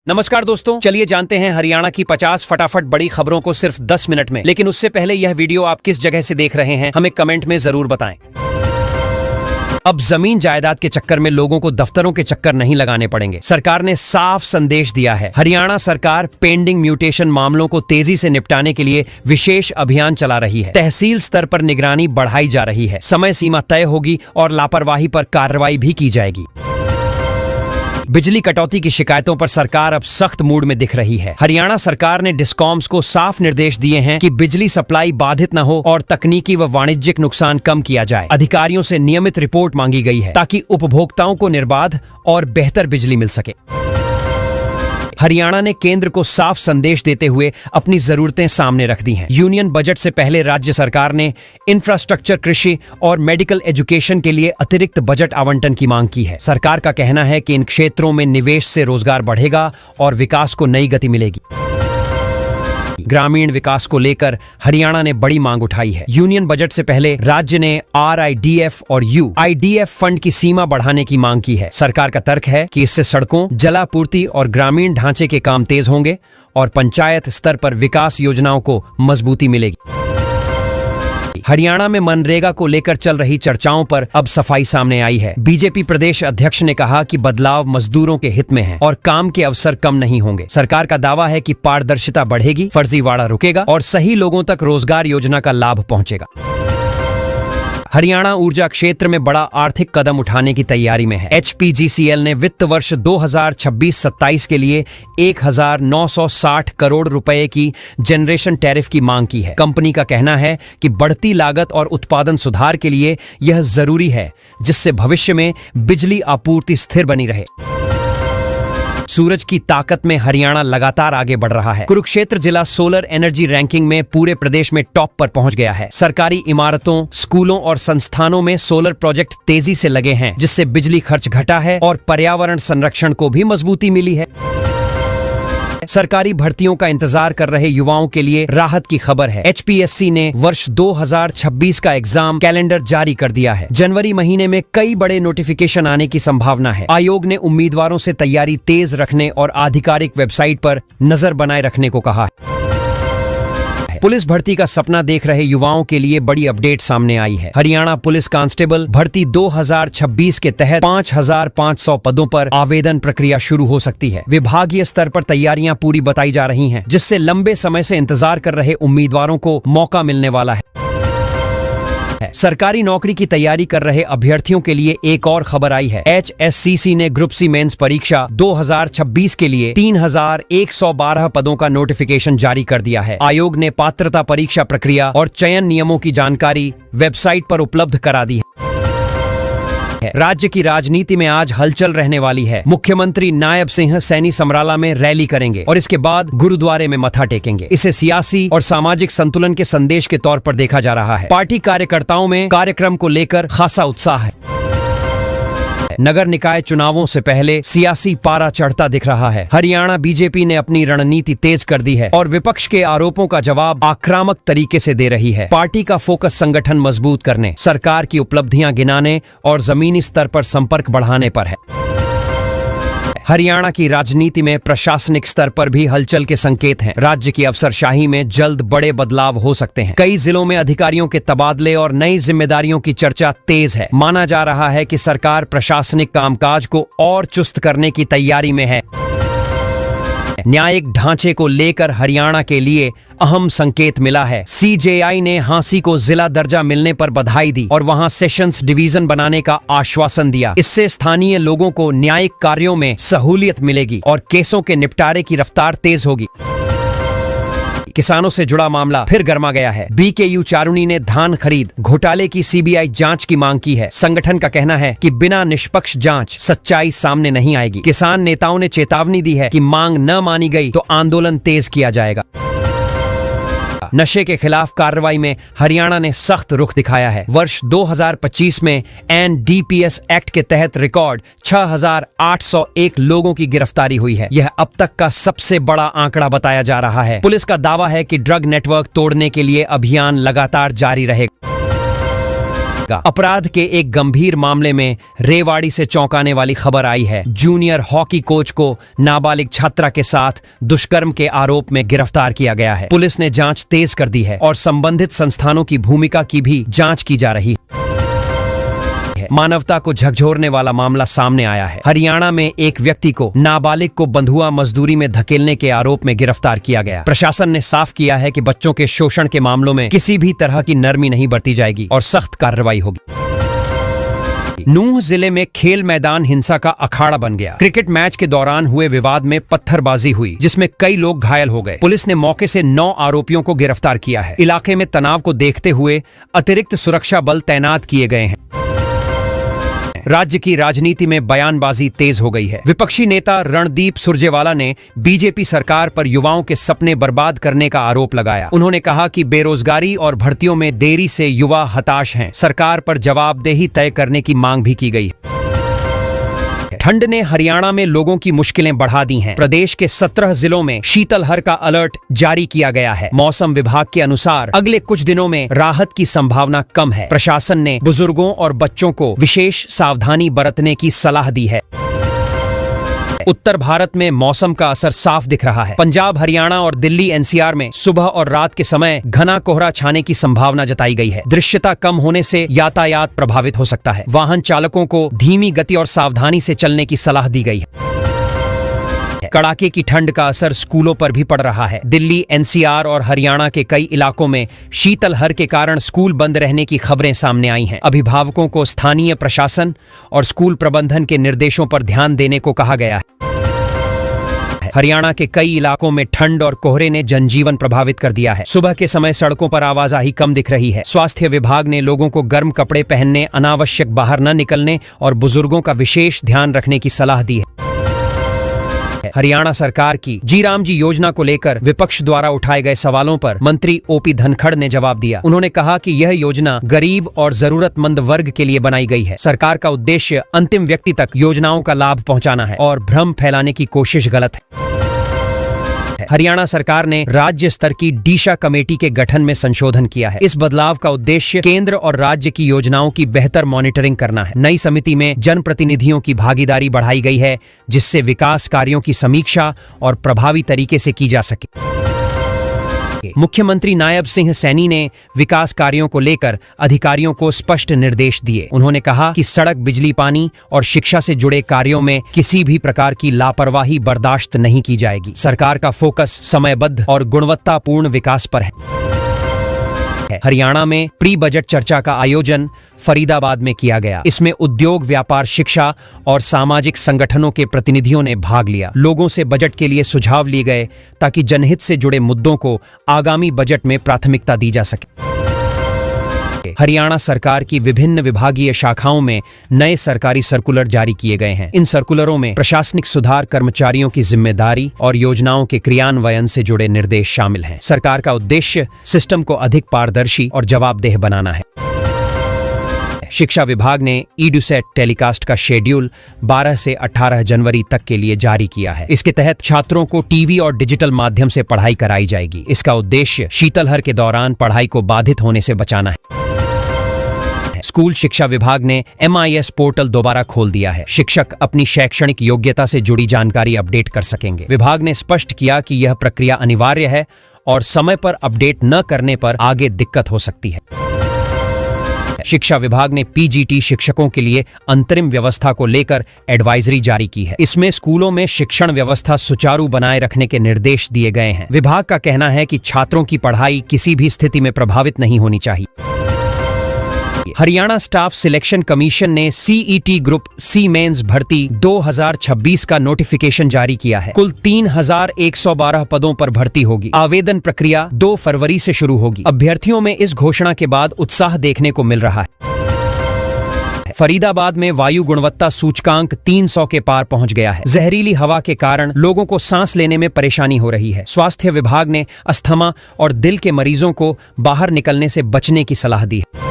नमस्कार दोस्तों, चलिए जानते हैं हरियाणा की 50 फटाफट बड़ी खबरों को सिर्फ 10 मिनट में। लेकिन उससे पहले यह वीडियो आप किस जगह से देख रहे हैं हमें कमेंट में जरूर बताएं। अब जमीन जायदाद के चक्कर में लोगों को दफ्तरों के चक्कर नहीं लगाने पड़ेंगे। सरकार ने साफ संदेश दिया है। हरियाणा सरकार पेंडिंग म्यूटेशन मामलों को तेजी से निपटाने के लिए विशेष अभियान चला रही है। तहसील स्तर पर निगरानी बढ़ाई जा रही है। समय सीमा तय होगी और लापरवाही पर कार्रवाई भी की जाएगी। बिजली कटौती की शिकायतों पर सरकार अब सख्त मूड में दिख रही है। हरियाणा सरकार ने डिस्कॉम्स को साफ निर्देश दिए हैं कि बिजली सप्लाई बाधित न हो और तकनीकी व वाणिज्यिक नुकसान कम किया जाए। अधिकारियों से नियमित रिपोर्ट मांगी गई है ताकि उपभोक्ताओं को निर्बाध और बेहतर बिजली मिल सके। हरियाणा ने केंद्र को साफ संदेश देते हुए अपनी जरूरतें सामने रख दी हैं। यूनियन बजट से पहले राज्य सरकार ने इंफ्रास्ट्रक्चर, कृषि और मेडिकल एजुकेशन के लिए अतिरिक्त बजट आवंटन की मांग की है। सरकार का कहना है कि इन क्षेत्रों में निवेश से रोजगार बढ़ेगा और विकास को नई गति मिलेगी। ग्रामीण विकास को लेकर हरियाणा ने बड़ी मांग उठाई है। यूनियन बजट से पहले राज्य ने RIDF और UIDF फंड की सीमा बढ़ाने की मांग की है। सरकार का तर्क है कि इससे सड़कों, जलापूर्ति और ग्रामीण ढांचे के काम तेज होंगे और पंचायत स्तर पर विकास योजनाओं को मजबूती मिलेगी। हरियाणा में मनरेगा को लेकर चल रही चर्चाओं पर अब सफाई सामने आई है। बीजेपी प्रदेश अध्यक्ष ने कहा कि बदलाव मजदूरों के हित में है और काम के अवसर कम नहीं होंगे। सरकार का दावा है कि पारदर्शिता बढ़ेगी, फर्जीवाड़ा रुकेगा और सही लोगों तक रोजगार योजना का लाभ पहुंचेगा। हरियाणा ऊर्जा क्षेत्र में बड़ा आर्थिक कदम उठाने की तैयारी में है। HPGCL ने वित्त वर्ष 2026-27 के लिए 1960 करोड़ रुपए की जनरेशन टैरिफ की मांग की है। कंपनी का कहना है कि बढ़ती लागत और उत्पादन सुधार के लिए यह जरूरी है, जिससे भविष्य में बिजली आपूर्ति स्थिर बनी रहे। सूरज की ताकत में हरियाणा लगातार आगे बढ़ रहा है। कुरुक्षेत्र जिला सोलर एनर्जी रैंकिंग में पूरे प्रदेश में टॉप पर पहुंच गया है। सरकारी इमारतों, स्कूलों और संस्थानों में सोलर प्रोजेक्ट तेजी से लगे हैं, जिससे बिजली खर्च घटा है और पर्यावरण संरक्षण को भी मजबूती मिली है। सरकारी भर्तियों का इंतजार कर रहे युवाओं के लिए राहत की खबर है। HPSC ने वर्ष 2026 का एग्जाम कैलेंडर जारी कर दिया है। जनवरी महीने में कई बड़े नोटिफिकेशन आने की संभावना है। आयोग ने उम्मीदवारों से तैयारी तेज रखने और आधिकारिक वेबसाइट पर नजर बनाए रखने को कहा है। पुलिस भर्ती का सपना देख रहे युवाओं के लिए बड़ी अपडेट सामने आई है। हरियाणा पुलिस कांस्टेबल भर्ती 2026 के तहत 5500 पदों पर आवेदन प्रक्रिया शुरू हो सकती है। विभागीय स्तर पर तैयारियां पूरी बताई जा रही हैं, जिससे लंबे समय से इंतजार कर रहे उम्मीदवारों को मौका मिलने वाला है। सरकारी नौकरी की तैयारी कर रहे अभ्यर्थियों के लिए एक और खबर आई है। HSCC ने ग्रुप C मेंस परीक्षा 2026 के लिए 3112 पदों का नोटिफिकेशन जारी कर दिया है। आयोग ने पात्रता परीक्षा प्रक्रिया और चयन नियमों की जानकारी वेबसाइट पर उपलब्ध करा दी है। राज्य की राजनीति में आज हलचल रहने वाली है। मुख्यमंत्री नायब सिंह सैनी समराला में रैली करेंगे और इसके बाद गुरुद्वारे में मत्था टेकेंगे। इसे सियासी और सामाजिक संतुलन के संदेश के तौर पर देखा जा रहा है। पार्टी कार्यकर्ताओं में कार्यक्रम को लेकर खासा उत्साह है। नगर निकाय चुनावों से पहले सियासी पारा चढ़ता दिख रहा है। हरियाणा बीजेपी ने अपनी रणनीति तेज कर दी है और विपक्ष के आरोपों का जवाब आक्रामक तरीके से दे रही है। पार्टी का फोकस संगठन मजबूत करने, सरकार की उपलब्धियां गिनाने और जमीनी स्तर पर संपर्क बढ़ाने पर है। हरियाणा की राजनीति में प्रशासनिक स्तर पर भी हलचल के संकेत हैं। राज्य की अफसरशाही में जल्द बड़े बदलाव हो सकते हैं। कई जिलों में अधिकारियों के तबादले और नई जिम्मेदारियों की चर्चा तेज है। माना जा रहा है कि सरकार प्रशासनिक कामकाज को और चुस्त करने की तैयारी में है। न्यायिक ढांचे को लेकर हरियाणा के लिए अहम संकेत मिला है। CJI ने हांसी को जिला दर्जा मिलने पर बधाई दी और वहां सेशंस डिवीजन बनाने का आश्वासन दिया। इससे स्थानीय लोगों को न्यायिक कार्यों में सहूलियत मिलेगी और केसों के निपटारे की रफ्तार तेज होगी। किसानों से जुड़ा मामला फिर गर्मा गया है। BKU चारुनी ने धान खरीद घोटाले की CBI जांच की मांग की है। संगठन का कहना है कि बिना निष्पक्ष जांच सच्चाई सामने नहीं आएगी। किसान नेताओं ने चेतावनी दी है कि मांग न मानी गई तो आंदोलन तेज किया जाएगा। नशे के खिलाफ कार्रवाई में हरियाणा ने सख्त रुख दिखाया है। वर्ष 2025 में NDPS एक्ट के तहत रिकॉर्ड 6801 लोगों की गिरफ्तारी हुई है। यह अब तक का सबसे बड़ा आंकड़ा बताया जा रहा है। पुलिस का दावा है कि ड्रग नेटवर्क तोड़ने के लिए अभियान लगातार जारी रहेगा। अपराध के एक गंभीर मामले में रेवाड़ी से चौंकाने वाली खबर आई है। जूनियर हॉकी कोच को नाबालिग छात्रा के साथ दुष्कर्म के आरोप में गिरफ्तार किया गया है। पुलिस ने जांच तेज कर दी है और संबंधित संस्थानों की भूमिका की भी जांच की जा रही है। मानवता को झकझोरने वाला मामला सामने आया है। हरियाणा में एक व्यक्ति को नाबालिग को बंधुआ मजदूरी में धकेलने के आरोप में गिरफ्तार किया गया। प्रशासन ने साफ किया है कि बच्चों के शोषण के मामलों में किसी भी तरह की नरमी नहीं बरती जाएगी और सख्त कार्रवाई होगी। नूंह जिले में खेल मैदान हिंसा का अखाड़ा बन गया। क्रिकेट मैच के दौरान हुए विवाद में पत्थरबाजी हुई, जिसमें कई लोग घायल हो गए। पुलिस ने मौके से 9 आरोपियों को गिरफ्तार किया है। इलाके में तनाव को देखते हुए अतिरिक्त सुरक्षा बल तैनात किए गए हैं। राज्य की राजनीति में बयानबाजी तेज हो गई है। विपक्षी नेता रणदीप सुरजेवाला ने बीजेपी सरकार पर युवाओं के सपने बर्बाद करने का आरोप लगाया। उन्होंने कहा कि बेरोजगारी और भर्तियों में देरी से युवा हताश हैं। सरकार पर जवाबदेही तय करने की मांग भी की गई। ठंड ने हरियाणा में लोगों की मुश्किलें बढ़ा दी हैं। प्रदेश के 17 जिलों में शीतलहर का अलर्ट जारी किया गया है। मौसम विभाग के अनुसार अगले कुछ दिनों में राहत की संभावना कम है। प्रशासन ने बुजुर्गों और बच्चों को विशेष सावधानी बरतने की सलाह दी है। उत्तर भारत में मौसम का असर साफ दिख रहा है। पंजाब, हरियाणा और दिल्ली एनसीआर में सुबह और रात के समय घना कोहरा छाने की संभावना जताई गई है। दृश्यता कम होने से यातायात प्रभावित हो सकता है। वाहन चालकों को धीमी गति और सावधानी से चलने की सलाह दी गई है। कड़ाके की ठंड का असर स्कूलों पर भी पड़ रहा है। दिल्ली, एनसीआर और हरियाणा के कई इलाकों में शीतलहर के कारण स्कूल बंद रहने की खबरें सामने आई हैं। अभिभावकों को स्थानीय प्रशासन और स्कूल प्रबंधन के निर्देशों पर ध्यान देने को कहा गया है। हरियाणा के कई इलाकों में ठंड और कोहरे ने जनजीवन प्रभावित कर दिया है। सुबह के समय सड़कों पर आवाजाही कम दिख रही है। स्वास्थ्य विभाग ने लोगों को गर्म कपड़े पहनने, अनावश्यक बाहर न निकलने और बुजुर्गों का विशेष ध्यान रखने की सलाह दी है। हरियाणा सरकार की जी राम जी योजना को लेकर विपक्ष द्वारा उठाए गए सवालों पर मंत्री ओपी धनखड़ ने जवाब दिया। उन्होंने कहा कि यह योजना गरीब और जरूरतमंद वर्ग के लिए बनाई गई है। सरकार का उद्देश्य अंतिम व्यक्ति तक योजनाओं का लाभ पहुंचाना है और भ्रम फैलाने की कोशिश गलत है। हरियाणा सरकार ने राज्य स्तर की डीशा कमेटी के गठन में संशोधन किया है। इस बदलाव का उद्देश्य केंद्र और राज्य की योजनाओं की बेहतर मॉनिटरिंग करना है। नई समिति में जनप्रतिनिधियों की भागीदारी बढ़ाई गई है, जिससे विकास कार्यों की समीक्षा और प्रभावी तरीके से की जा सके। मुख्यमंत्री नायब सिंह सैनी ने विकास कार्यों को लेकर अधिकारियों को स्पष्ट निर्देश दिए। उन्होंने कहा कि सड़क, बिजली, पानी और शिक्षा से जुड़े कार्यों में किसी भी प्रकार की लापरवाही बर्दाश्त नहीं की जाएगी। सरकार का फोकस समयबद्ध और गुणवत्तापूर्ण विकास पर है। हरियाणा में प्री बजट चर्चा का आयोजन फरीदाबाद में किया गया। इसमें उद्योग, व्यापार, शिक्षा और सामाजिक संगठनों के प्रतिनिधियों ने भाग लिया। लोगों से बजट के लिए सुझाव लिए गए ताकि जनहित से जुड़े मुद्दों को आगामी बजट में प्राथमिकता दी जा सके। हरियाणा सरकार की विभिन्न विभागीय शाखाओं में नए सरकारी सर्कुलर जारी किए गए हैं। इन सर्कुलरों में प्रशासनिक सुधार, कर्मचारियों की जिम्मेदारी और योजनाओं के क्रियान्वयन से जुड़े निर्देश शामिल हैं। सरकार का उद्देश्य सिस्टम को अधिक पारदर्शी और जवाबदेह बनाना है। शिक्षा विभाग ने ईडुसेट टेलीकास्ट का शेड्यूल 12 से 18 जनवरी तक के लिए जारी किया है। इसके तहत छात्रों को टीवी और डिजिटल माध्यम से पढ़ाई कराई जाएगी। इसका उद्देश्य शीतलहर के दौरान पढ़ाई को बाधित होने से बचाना है। स्कूल शिक्षा विभाग ने MIS पोर्टल दोबारा खोल दिया है। शिक्षक अपनी शैक्षणिक योग्यता से जुड़ी जानकारी अपडेट कर सकेंगे। विभाग ने स्पष्ट किया कि यह प्रक्रिया अनिवार्य है और समय पर अपडेट न करने पर आगे दिक्कत हो सकती है। शिक्षा विभाग ने PGT शिक्षकों के लिए अंतरिम व्यवस्था को लेकर एडवाइजरी जारी की है। इसमें स्कूलों में शिक्षण व्यवस्था सुचारू बनाए रखने के निर्देश दिए गए हैं। विभाग का कहना है कि छात्रों की पढ़ाई किसी भी स्थिति में प्रभावित नहीं होनी चाहिए। हरियाणा स्टाफ सिलेक्शन कमीशन ने CET ग्रुप C मेंस भर्ती 2026 का नोटिफिकेशन जारी किया है। कुल 3112 पदों पर भर्ती होगी। आवेदन प्रक्रिया 2 फरवरी से शुरू होगी। अभ्यर्थियों में इस घोषणा के बाद उत्साह देखने को मिल रहा है। फरीदाबाद में वायु गुणवत्ता सूचकांक 300 के पार पहुंच गया है। जहरीली हवा के कारण लोगों को सांस लेने में परेशानी हो रही है। स्वास्थ्य विभाग ने अस्थमा और दिल के मरीजों को बाहर निकलने से बचने की सलाह दी है।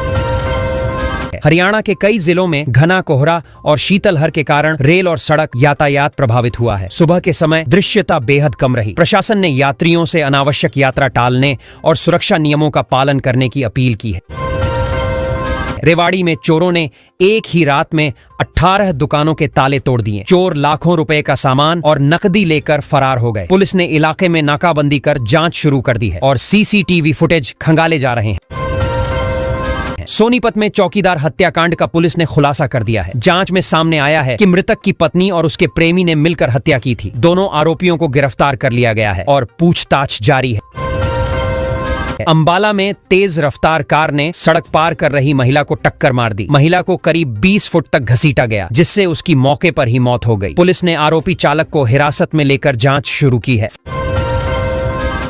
हरियाणा के कई जिलों में घना कोहरा और शीतलहर के कारण रेल और सड़क यातायात प्रभावित हुआ है। सुबह के समय दृश्यता बेहद कम रही। प्रशासन ने यात्रियों से अनावश्यक यात्रा टालने और सुरक्षा नियमों का पालन करने की अपील की है। है। रेवाड़ी में चोरों ने एक ही रात में 18 दुकानों के ताले तोड़ दिए। चोर लाखों रुपए का सामान और नकदी लेकर फरार हो गए। पुलिस ने इलाके में नाकाबंदी कर जांच शुरू कर दी है और सीसीटीवी फुटेज खंगाले जा रहे हैं। सोनीपत में चौकीदार हत्याकांड का पुलिस ने खुलासा कर दिया है। जांच में सामने आया है कि मृतक की पत्नी और उसके प्रेमी ने मिलकर हत्या की थी। दोनों आरोपियों को गिरफ्तार कर लिया गया है और पूछताछ जारी है। अंबाला में तेज रफ्तार कार ने सड़क पार कर रही महिला को टक्कर मार दी। महिला को करीब 20 फुट तक घसीटा गया, जिससे उसकी मौके पर ही मौत हो गई। पुलिस ने आरोपी चालक को हिरासत में लेकर जांच शुरू की है।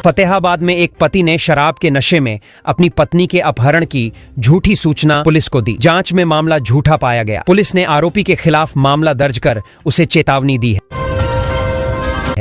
फतेहाबाद में एक पति ने शराब के नशे में अपनी पत्नी के अपहरण की झूठी सूचना पुलिस को दी। जांच में मामला झूठा पाया गया। पुलिस ने आरोपी के खिलाफ मामला दर्ज कर उसे चेतावनी दी है।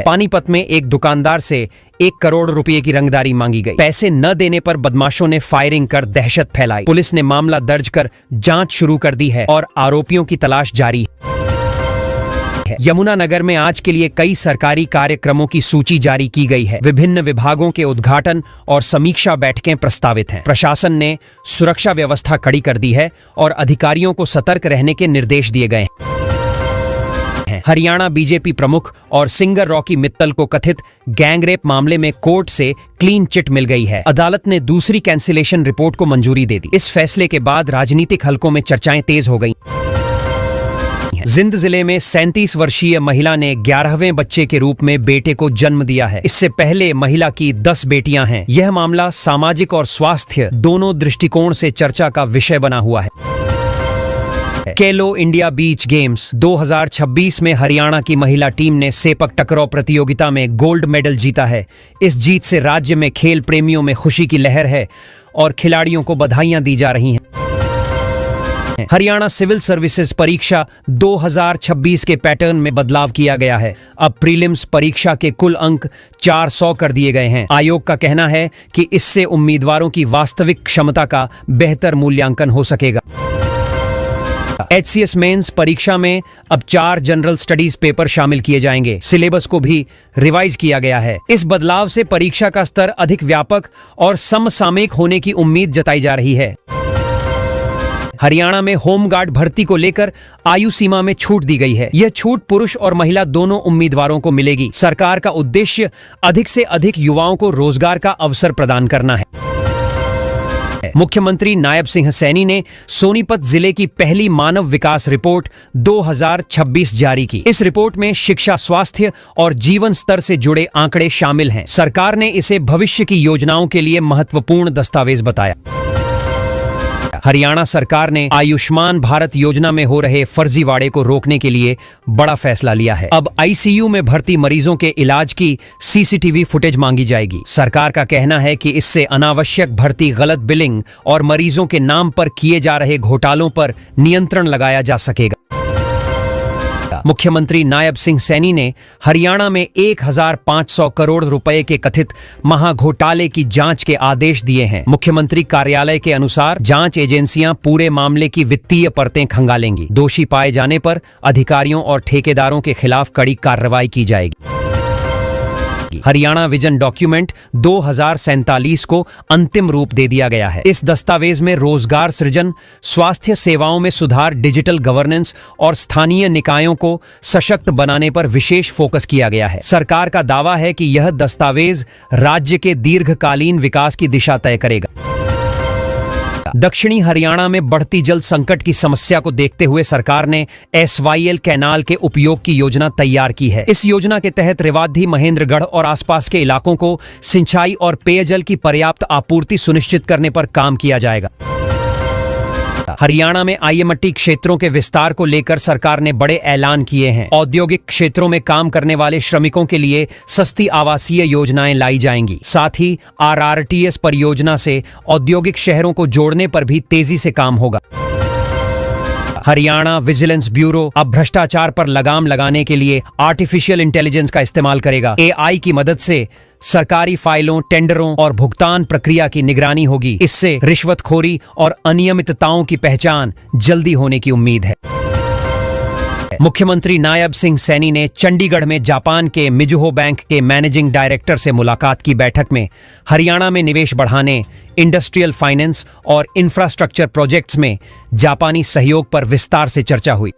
पानीपत में एक दुकानदार से 1 करोड़ रुपए की रंगदारी मांगी गई। पैसे न देने पर बदमाशों ने फायरिंग कर दहशत फैलाई। पुलिस ने मामला दर्ज कर जांच शुरू कर दी है और आरोपियों की तलाश जारी है। यमुनानगर में आज के लिए कई सरकारी कार्यक्रमों की सूची जारी की गई है। विभिन्न विभागों के उद्घाटन और समीक्षा बैठकें प्रस्तावित हैं। प्रशासन ने सुरक्षा व्यवस्था कड़ी कर दी है और अधिकारियों को सतर्क रहने के निर्देश दिए गए हैं। हरियाणा बीजेपी प्रमुख और सिंगर रॉकी मित्तल को कथित गैंगरेप मामले में कोर्ट से क्लीन चिट मिल गई है। अदालत ने दूसरी कैंसिलेशन रिपोर्ट को मंजूरी दे दी। इस फैसले के बाद राजनीतिक हलकों में चर्चाएं तेज हो गई। जिंद जिले में 37 वर्षीय महिला ने 11वें बच्चे के रूप में बेटे को जन्म दिया है। इससे पहले महिला की 10 बेटियां हैं। यह मामला सामाजिक और स्वास्थ्य दोनों दृष्टिकोण से चर्चा का विषय बना हुआ है। खेलो इंडिया बीच गेम्स 2026 में हरियाणा की महिला टीम ने सेपक टकराव प्रतियोगिता में गोल्ड मेडल जीता है। इस जीत से राज्य में खेल प्रेमियों में खुशी की लहर है और खिलाड़ियों को बधाइयां दी जा रही हैं। हरियाणा सिविल सर्विसेज परीक्षा 2026 के पैटर्न में बदलाव किया गया है। अब प्रीलिम्स परीक्षा के कुल अंक 400 कर दिए गए हैं। आयोग का कहना है कि इससे उम्मीदवारों की वास्तविक क्षमता का बेहतर मूल्यांकन हो सकेगा। HCS मेंस परीक्षा में अब 4 जनरल स्टडीज पेपर शामिल किए जाएंगे। सिलेबस को भी रिवाइज किया गया है। इस बदलाव से परीक्षा का स्तर अधिक व्यापक और समसामयिक होने की उम्मीद जताई जा रही है। हरियाणा में होमगार्ड भर्ती को लेकर आयु सीमा में छूट दी गई है। यह छूट पुरुष और महिला दोनों उम्मीदवारों को मिलेगी। सरकार का उद्देश्य अधिक से अधिक युवाओं को रोजगार का अवसर प्रदान करना है। मुख्यमंत्री नायब सिंह सैनी ने सोनीपत जिले की पहली मानव विकास रिपोर्ट 2026 जारी की। इस रिपोर्ट में शिक्षा, स्वास्थ्य और जीवन स्तर से जुड़े आंकड़े शामिल हैं। सरकार ने इसे भविष्य की योजनाओं के लिए महत्वपूर्ण दस्तावेज बताया। हरियाणा सरकार ने आयुष्मान भारत योजना में हो रहे फर्जीवाड़े को रोकने के लिए बड़ा फैसला लिया है। अब ICU में भर्ती मरीजों के इलाज की CCTV फुटेज मांगी जाएगी। सरकार का कहना है कि इससे अनावश्यक भर्ती, गलत बिलिंग और मरीजों के नाम पर किए जा रहे घोटालों पर नियंत्रण लगाया जा सकेगा। मुख्यमंत्री नायब सिंह सैनी ने हरियाणा में 1500 करोड़ रुपए के कथित महाघोटाले की जांच के आदेश दिए हैं। मुख्यमंत्री कार्यालय के अनुसार जांच एजेंसियां पूरे मामले की वित्तीय परतें खंगालेंगी। दोषी पाए जाने पर अधिकारियों और ठेकेदारों के खिलाफ कड़ी कार्रवाई की जाएगी। हरियाणा विजन डॉक्यूमेंट 2047 को अंतिम रूप दे दिया गया है। इस दस्तावेज में रोजगार सृजन, स्वास्थ्य सेवाओं में सुधार, डिजिटल गवर्नेंस और स्थानीय निकायों को सशक्त बनाने पर विशेष फोकस किया गया है। सरकार का दावा है कि यह दस्तावेज राज्य के दीर्घकालीन विकास की दिशा तय करेगा। दक्षिणी हरियाणा में बढ़ती जल संकट की समस्या को देखते हुए सरकार ने SYL कैनाल के उपयोग की योजना तैयार की है। इस योजना के तहत रेवाड़ी, महेंद्रगढ़ और आसपास के इलाकों को सिंचाई और पेयजल की पर्याप्त आपूर्ति सुनिश्चित करने पर काम किया जाएगा। हरियाणा में IMT क्षेत्रों के विस्तार को लेकर सरकार ने बड़े ऐलान किए हैं। औद्योगिक क्षेत्रों में काम करने वाले श्रमिकों के लिए सस्ती आवासीय योजनाएं लाई जाएंगी। साथ ही RRTS परियोजना से औद्योगिक शहरों को जोड़ने पर भी तेजी से काम होगा। हरियाणा विजिलेंस ब्यूरो अब भ्रष्टाचार पर लगाम लगाने के लिए आर्टिफिशियल इंटेलिजेंस का इस्तेमाल करेगा। AI की मदद से सरकारी फाइलों, टेंडरों और भुगतान प्रक्रिया की निगरानी होगी। इससे रिश्वतखोरी और अनियमितताओं की पहचान जल्दी होने की उम्मीद है। है। मुख्यमंत्री नायब सिंह सैनी ने चंडीगढ़ में जापान के मिजुहो बैंक के मैनेजिंग डायरेक्टर से मुलाकात की बैठक में हरियाणा में निवेश बढ़ाने, इंडस्ट्रियल फाइनेंस और इंफ्रास्ट्रक्चर प्रोजेक्ट्स में जापानी सहयोग पर विस्तार से चर्चा हुई।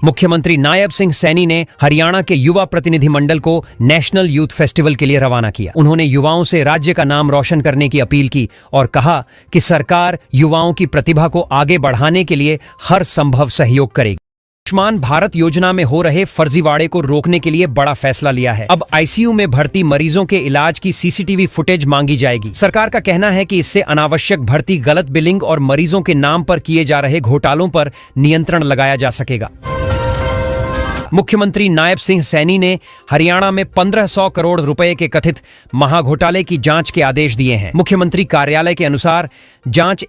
मुख्यमंत्री नायब सिंह सैनी ने हरियाणा के युवा प्रतिनिधिमंडल को नेशनल यूथ फेस्टिवल के लिए रवाना किया। उन्होंने युवाओं से राज्य का नाम रोशन करने की अपील की और कहा कि सरकार युवाओं की प्रतिभा को आगे बढ़ाने के लिए हर संभव सहयोग करेगी। आयुष्मान भारत योजना में हो रहे फर्जीवाड़े को रोकने के लिए बड़ा फैसला लिया है। अब आईसीयू में भर्ती मरीजों के इलाज की सीसीटीवी फुटेज मांगी जाएगी। सरकार का कहना है कि इससे अनावश्यक भर्ती, गलत बिलिंग और मरीजों के नाम पर किए जा रहे घोटालों पर नियंत्रण लगाया जा सकेगा। मुख्यमंत्री नायब सिंह सैनी ने हरियाणा में 1500 करोड़ रुपए के कथित महाघोटाले की जांच के आदेश दिए हैं। मुख्यमंत्री कार्यालय के अनुसार जांच